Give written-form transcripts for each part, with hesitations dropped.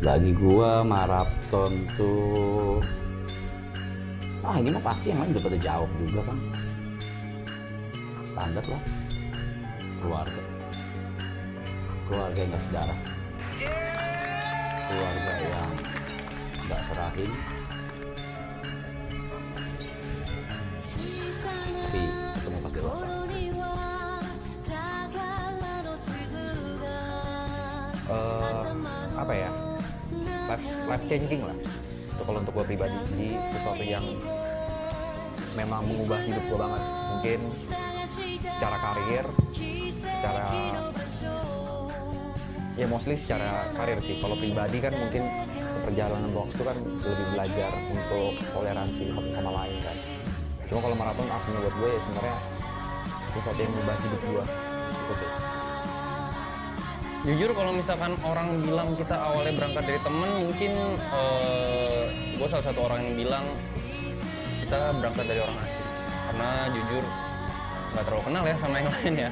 Lagi gua maraton tuh. Ini mah pasti yang lain udah pada jauh juga kan. Standar lah. Keluarga. Keluarga yang gak sedarah. Keluarga yang gak serahim. Tapi ketemu pas dewasa. Apa ya, life changing lah itu kalau untuk gue pribadi. Jadi sesuatu yang memang mengubah hidup gue banget, mungkin secara karir, secara ya mostly secara karir sih. Kalau pribadi kan mungkin seperjalanan waktu kan lebih belajar untuk toleransi satu sama lain kan. Cuma kalau maraton artinya buat gue ya sebenarnya sesuatu yang mengubah hidup gue itu sih. Jujur kalau misalkan orang bilang kita awalnya berangkat dari temen, mungkin gue salah satu orang yang bilang kita berangkat dari orang asing. Karena jujur nggak terlalu kenal ya sama yang lain ya.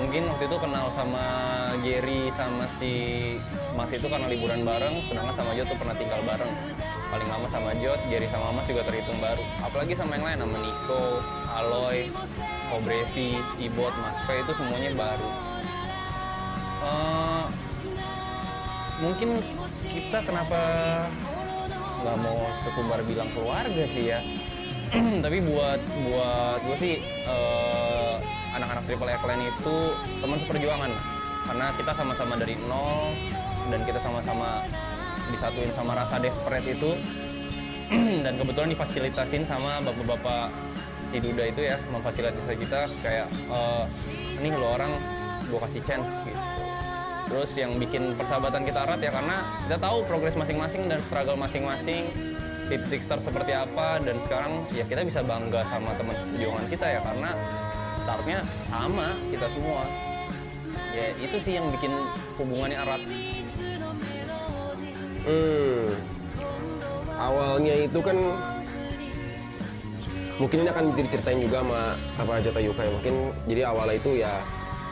Mungkin waktu itu kenal sama Gary sama si Mas itu karena liburan bareng, sedangkan sama Jod tuh pernah tinggal bareng. Paling lama sama Jod, Gary sama Mas juga terhitung baru. Apalagi sama yang lain, sama Nico, Aloy, Kobrevi, Cibot, Mas P itu semuanya baru. Mungkin kita kenapa nggak mau sesumbar bilang keluarga sih ya. Tapi buat gue sih anak-anak Triple X Line itu teman seperjuangan, karena kita sama-sama dari nol dan kita sama-sama disatuin sama rasa desperate itu. Dan kebetulan difasilitasin sama bapak-bapak si Duda itu ya, memfasilitasi kita kayak ini lo orang gue kasih chance gitu. Terus yang bikin persahabatan kita erat ya karena kita tahu progres masing-masing dan struggle masing-masing, titik start seperti apa, dan sekarang ya kita bisa bangga sama teman perjuangan kita ya karena startnya sama kita semua. Ya itu sih yang bikin hubungannya erat. Awalnya itu kan mungkin ini akan diceritain juga sama Jota Yuka ya. Mungkin jadi awalnya itu ya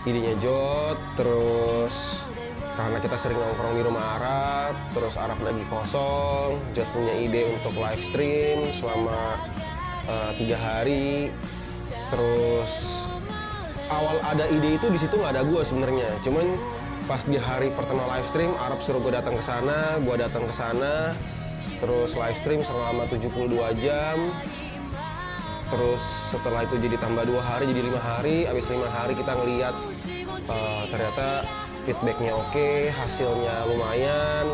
idenya Jot, terus karena kita sering nongkrong di rumah Arab, terus Arab lagi kosong, Jot punya ide untuk live stream selama 3 hari. Terus awal ada ide itu di situ nggak ada gue sebenarnya, cuman pas di hari pertama live stream Arab suruh gue datang ke sana, gue datang ke sana, terus live stream selama 72 jam. Terus setelah itu jadi tambah 2 hari, jadi 5 hari. Abis 5 hari kita ngeliat ternyata feedbacknya oke, hasilnya lumayan.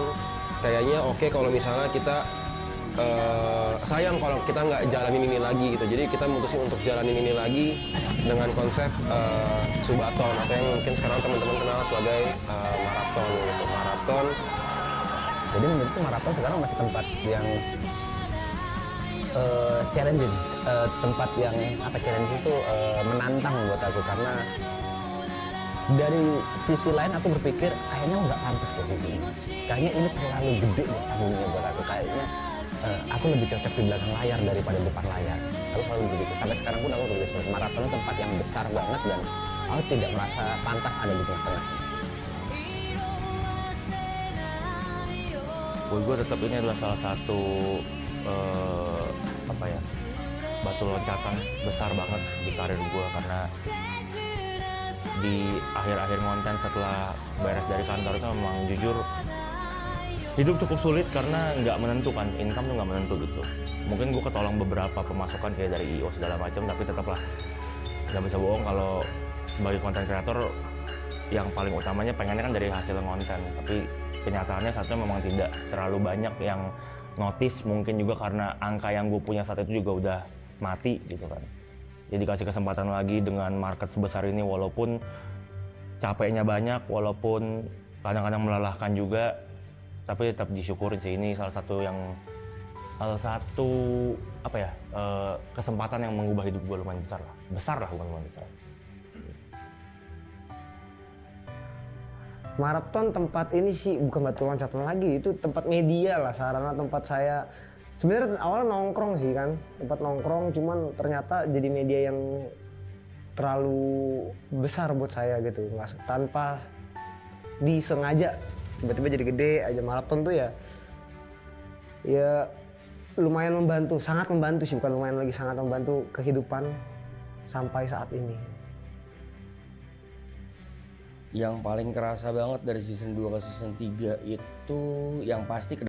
Kayaknya oke kalau misalnya kita sayang kalau kita nggak jalanin ini lagi gitu. Jadi kita mutusin untuk jalanin ini lagi dengan konsep subaton atau yang mungkin sekarang teman-teman kenal sebagai maraton gitu. Maraton. Jadi menurutku maraton sekarang masih tempat yang challenging, tempat yang challenge itu menantang buat aku, karena dari sisi lain aku berpikir kayaknya nggak pantas kayak di sini, kayaknya ini terlalu gede buat panggungnya buat aku, kayaknya aku lebih cocok di belakang layar daripada depan layar. Aku selalu begitu, sampai sekarang pun aku berpikir seperti maraton itu tempat yang besar banget dan aku tidak merasa pantas ada di tengah-tengah. Buat gue tetap ini adalah salah satu batu loncatan besar banget di karir gue, karena di akhir-akhir konten setelah beres dari kantor itu memang jujur hidup cukup sulit karena nggak menentukan, income tuh nggak menentu gitu. Mungkin gue ketolong beberapa pemasukan kayak dari IO segala macam, tapi tetaplah nggak bisa bohong kalau sebagai konten kreator yang paling utamanya pengennya kan dari hasil konten, tapi kenyataannya saatnya memang tidak terlalu banyak yang notice, mungkin juga karena angka yang gue punya saat itu juga udah mati gitu kan. Jadi dikasih kesempatan lagi dengan market sebesar ini, walaupun capeknya banyak, walaupun kadang-kadang melelahkan juga, tapi tetap disyukurin sih. Ini salah satu kesempatan yang mengubah hidup gue lumayan besar lah bukan lumayan besar. Maraton tempat ini sih bukan batu loncatan lagi, itu tempat media lah, sarana tempat saya. Sebenarnya awalnya nongkrong sih kan, tempat nongkrong, cuman ternyata jadi media yang terlalu besar buat saya gitu, nggak tanpa disengaja tiba-tiba jadi gede. Ajang maraton tuh ya lumayan membantu, sangat membantu sih, bukan lumayan lagi, sangat membantu kehidupan sampai saat ini. Yang paling kerasa banget dari season 2 ke season 3 itu yang pasti